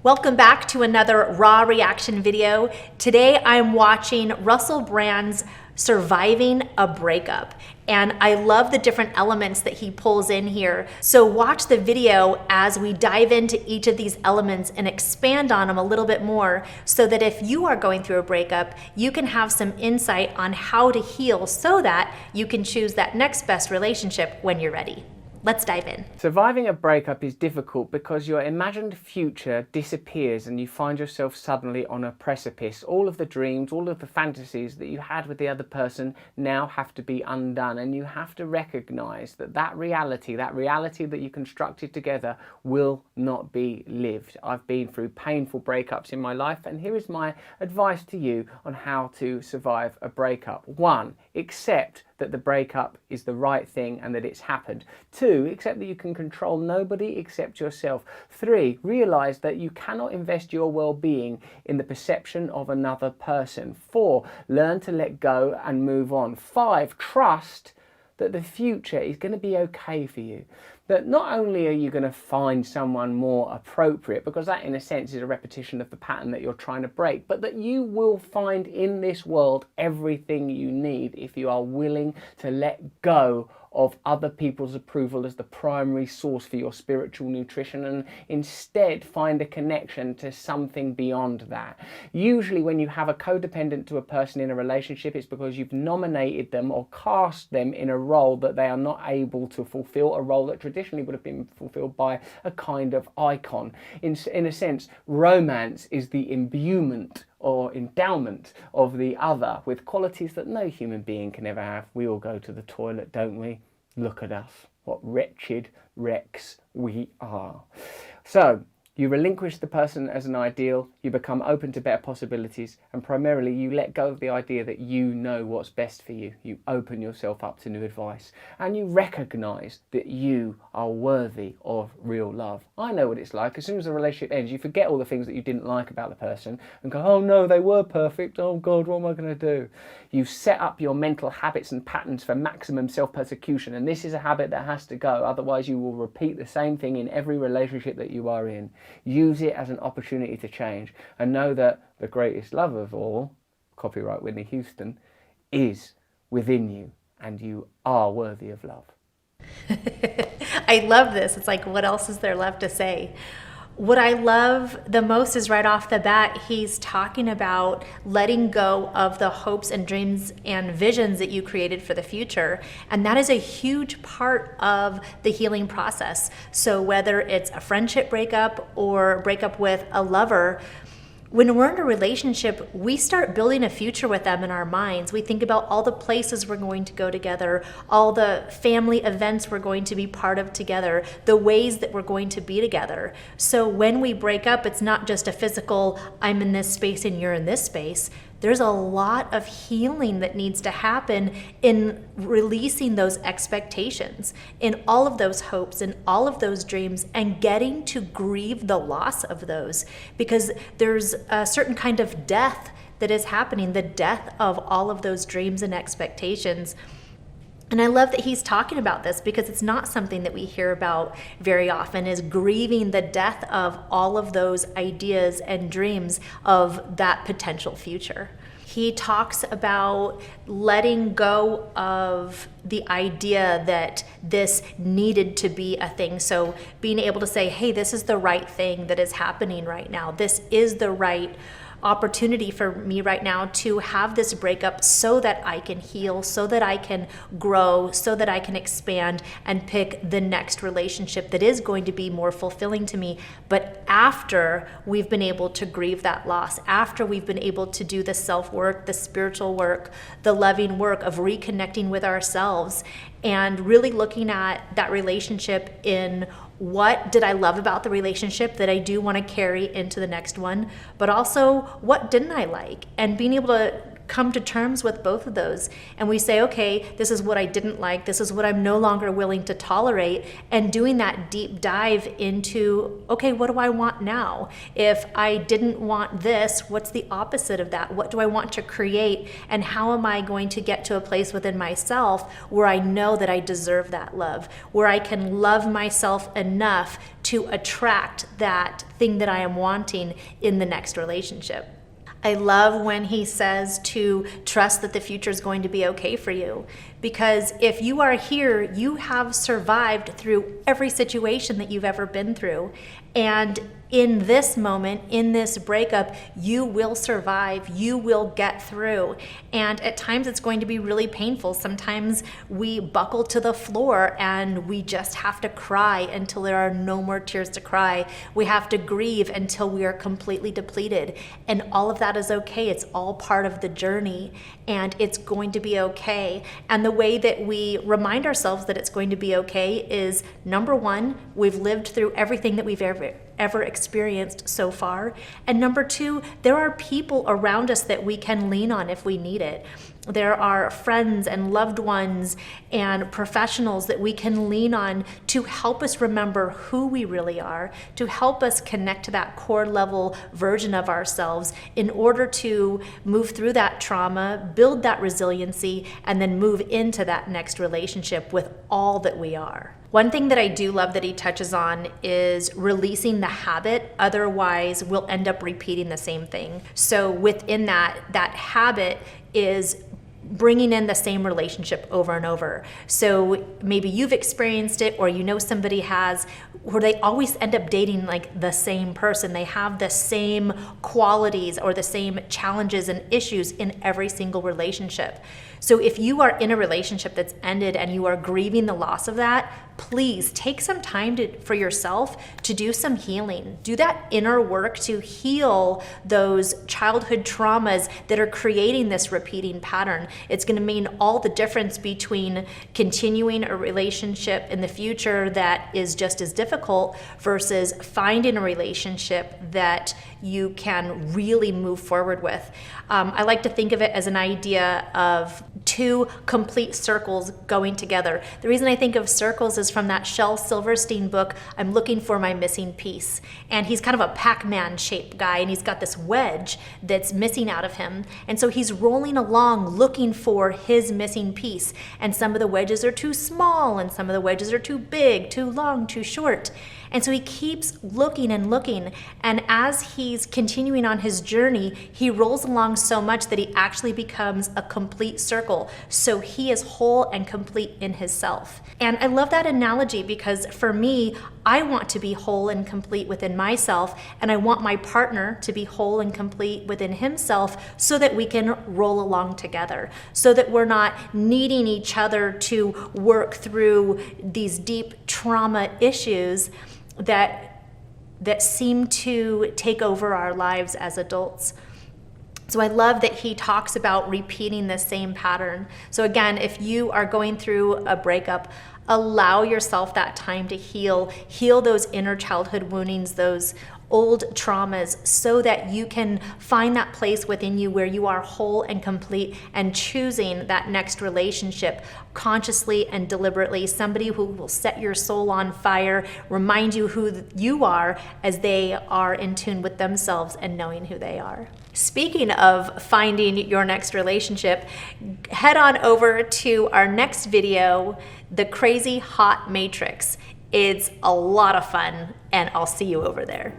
Welcome back to another raw reaction video. Today I'm watching Russell Brand's Surviving a Breakup, and I love the different elements that he pulls in here. So watch the video as we dive into each of these elements and expand on them a little bit more so that if you are going through a breakup, you can have some insight on how to heal so that you can choose that next best relationship when you're ready. Let's dive in. Surviving a breakup is difficult because your imagined future disappears and you find yourself suddenly on a precipice. All of the dreams, all of the fantasies that you had with the other person now have to be undone, and you have to recognize that that reality that you constructed together will not be lived. I've been through painful breakups in my life, and here is my advice to you on how to survive a breakup. 1. Accept that the breakup is the right thing and that it's happened. 2, accept that you can control nobody except yourself. 3, realize that you cannot invest your well-being in the perception of another person. 4, learn to let go and move on. 5, trust that the future is going to be okay for you. That not only are you going to find someone more appropriate, because that in a sense is a repetition of the pattern that you're trying to break, but that you will find in this world everything you need if you are willing to let go of other people's approval as the primary source for your spiritual nutrition and instead find a connection to something beyond that. Usually when you have a codependent to a person in a relationship, it's because you've nominated them or cast them in a role that they are not able to fulfill, a role that traditionally would have been fulfilled by a kind of icon. In a sense, romance is the imbuement or endowment of the other with qualities that no human being can ever have. We all go to the toilet, don't we? Look at us, what wretched wrecks we are. So you relinquish the person as an ideal, you become open to better possibilities, and primarily you let go of the idea that you know what's best for you. You open yourself up to new advice, and you recognize that you are worthy of real love. I know what it's like. As soon as the relationship ends, you forget all the things that you didn't like about the person and go, oh no, they were perfect. Oh God, what am I going to do? You set up your mental habits and patterns for maximum self-persecution, and this is a habit that has to go. Otherwise, you will repeat the same thing in every relationship that you are in. Use it as an opportunity to change, and know that the greatest love of all, copyright Whitney Houston, is within you, and you are worthy of love. I love this. It's like, what else is there left to say? What I love the most is right off the bat, he's talking about letting go of the hopes and dreams and visions that you created for the future. And that is a huge part of the healing process. So whether it's a friendship breakup or breakup with a lover, when we're in a relationship, we start building a future with them in our minds. We think about all the places we're going to go together, all the family events we're going to be part of together, the ways that we're going to be together. So when we break up, it's not just a physical, I'm in this space and you're in this space. There's a lot of healing that needs to happen in releasing those expectations, in all of those hopes and all of those dreams, and getting to grieve the loss of those, because there's a certain kind of death that is happening, the death of all of those dreams and expectations. And I love that he's talking about this because it's not something that we hear about very often, is grieving the death of all of those ideas and dreams of that potential future. He talks about letting go of the idea that this needed to be a thing. So being able to say, hey, this is the right thing that is happening right now. This is the right opportunity for me right now to have this breakup so that I can heal, so that I can grow, so that I can expand and pick the next relationship that is going to be more fulfilling to me. But after we've been able to grieve that loss, after we've been able to do the self-work, the spiritual work, the loving work of reconnecting with ourselves and really looking at that relationship in what did I love about the relationship that I do want to carry into the next one, but also what didn't I like, and being able to come to terms with both of those. And we say, okay, this is what I didn't like. This is what I'm no longer willing to tolerate. And doing that deep dive into, okay, what do I want now? If I didn't want this, what's the opposite of that? What do I want to create? And how am I going to get to a place within myself where I know that I deserve that love, where I can love myself enough to attract that thing that I am wanting in the next relationship. I love when he says to trust that the future is going to be okay for you. Because if you are here, you have survived through every situation that you've ever been through. And in this moment, in this breakup, you will survive, you will get through. And at times it's going to be really painful. Sometimes we buckle to the floor and we just have to cry until there are no more tears to cry. We have to grieve until we are completely depleted. And all of that is okay. It's all part of the journey, and it's going to be okay. And the way that we remind ourselves that it's going to be okay is, number one, we've lived through everything that we've ever experienced so far. And number two, there are people around us that we can lean on if we need it. There are friends and loved ones and professionals that we can lean on to help us remember who we really are, to help us connect to that core level version of ourselves in order to move through that trauma, build that resiliency, and then move into that next relationship with all that we are. One thing that I do love that he touches on is releasing the habit, otherwise we'll end up repeating the same thing. So within that habit is bringing in the same relationship over and over. So maybe you've experienced it, or you know somebody has, where they always end up dating like the same person. They have the same qualities or the same challenges and issues in every single relationship. So if you are in a relationship that's ended and you are grieving the loss of that, please take some time for yourself to do some healing. Do that inner work to heal those childhood traumas that are creating this repeating pattern. It's going to mean all the difference between continuing a relationship in the future that is just as difficult versus finding a relationship that you can really move forward with. I like to think of it as an idea of two complete circles going together. The reason I think of circles is from that Shel Silverstein book, I'm Looking for My Missing Piece. And he's kind of a Pac-Man shaped guy, and he's got this wedge that's missing out of him. And so he's rolling along looking for his missing piece. And some of the wedges are too small, and some of the wedges are too big, too long, too short. And so he keeps looking and looking. And as he's continuing on his journey, he rolls along so much that he actually becomes a complete circle. So he is whole and complete in his self. And I love that analogy because for me, I want to be whole and complete within myself, and I want my partner to be whole and complete within himself so that we can roll along together, so that we're not needing each other to work through these deep trauma issues that seem to take over our lives as adults. So I love that he talks about repeating the same pattern. So again, if you are going through a breakup, allow yourself that time to heal those inner childhood woundings, those old traumas, so that you can find that place within you where you are whole and complete and choosing that next relationship consciously and deliberately, somebody who will set your soul on fire, remind you who you are as they are in tune with themselves and knowing who they are. Speaking of finding your next relationship, head on over to our next video, The Crazy Hot Matrix. It's a lot of fun, and I'll see you over there.